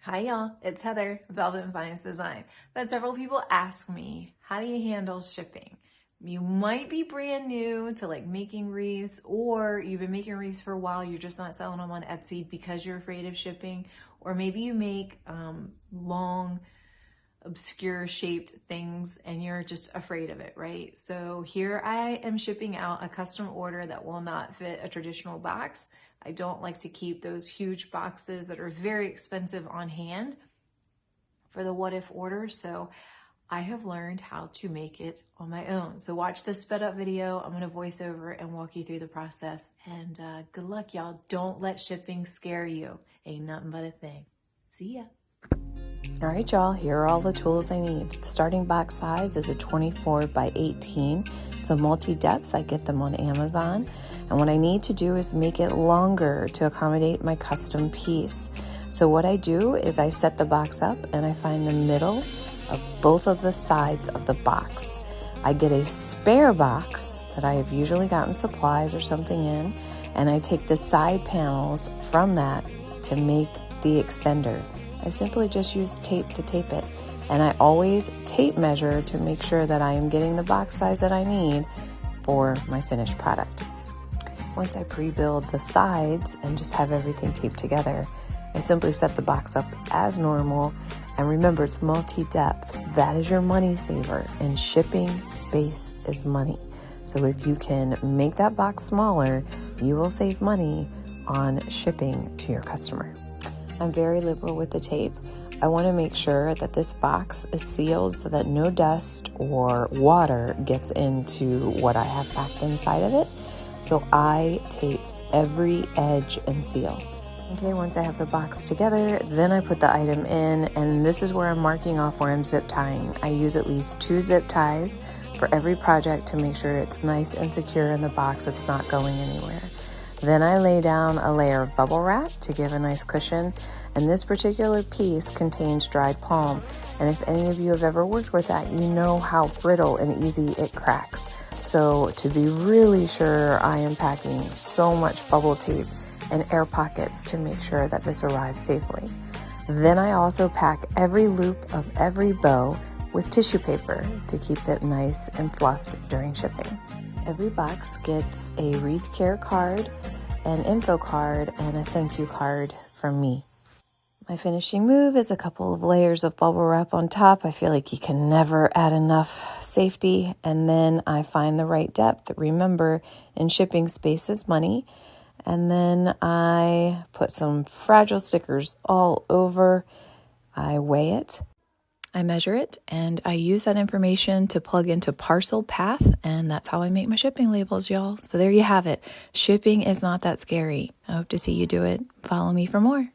Hi y'all, it's Heather, Velvet and Finance Design. But several people ask me, how do you handle shipping? You might be brand new to like making wreaths, or you've been making wreaths for a while, you're just not selling them on Etsy because you're afraid of shipping. Or maybe you make long, obscure shaped things and you're just afraid of it, right? So here I am shipping out a custom order that will not fit a traditional box. I don't like to keep those huge boxes that are very expensive on hand for the what if order. So I have learned how to make it on my own. So watch this sped up video. I'm gonna voice over and walk you through the process, and good luck, y'all. Don't let shipping scare you. Ain't nothing but a thing. See ya. All right, y'all, here are all the tools I need. The starting box size is a 24 by 18. It's a multi-depth. I get them on Amazon. And what I need to do is make it longer to accommodate my custom piece. So what I do is I set the box up and I find the middle of both of the sides of the box. I get a spare box that I have usually gotten supplies or something in, and I take the side panels from that to make the extender. I simply just use tape to tape it, and I always tape measure to make sure that I am getting the box size that I need for my finished product. Once I pre-build the sides and just have everything taped together, I simply set the box up as normal. And remember, it's multi-depth. That is your money saver, and shipping space is money. So if you can make that box smaller, you will save money on shipping to your customer. I'm very liberal with the tape. I want to make sure that this box is sealed so that no dust or water gets into what I have packed inside of it. So I tape every edge and seal. Okay, once I have the box together, then I put the item in, and this is where I'm marking off where I'm zip tying. I use at least 2 zip ties for every project to make sure it's nice and secure in the box. It's not going anywhere. Then I lay down a layer of bubble wrap to give a nice cushion, and this particular piece contains dried palm. And if any of you have ever worked with that, you know how brittle and easy it cracks. So to be really sure, I am packing so much bubble tape and air pockets to make sure that this arrives safely. Then I also pack every loop of every bow with tissue paper to keep it nice and fluffed during shipping. Every box gets a wreath care card, an info card, and a thank you card from me. My finishing move is a couple of layers of bubble wrap on top. I feel like you can never add enough safety. And then I find the right depth. Remember, in shipping, space is money. And then I put some fragile stickers all over. I weigh it. I measure it, and I use that information to plug into Parcel Path, and that's how I make my shipping labels, y'all. So there you have it. Shipping is not that scary. I hope to see you do it. Follow me for more.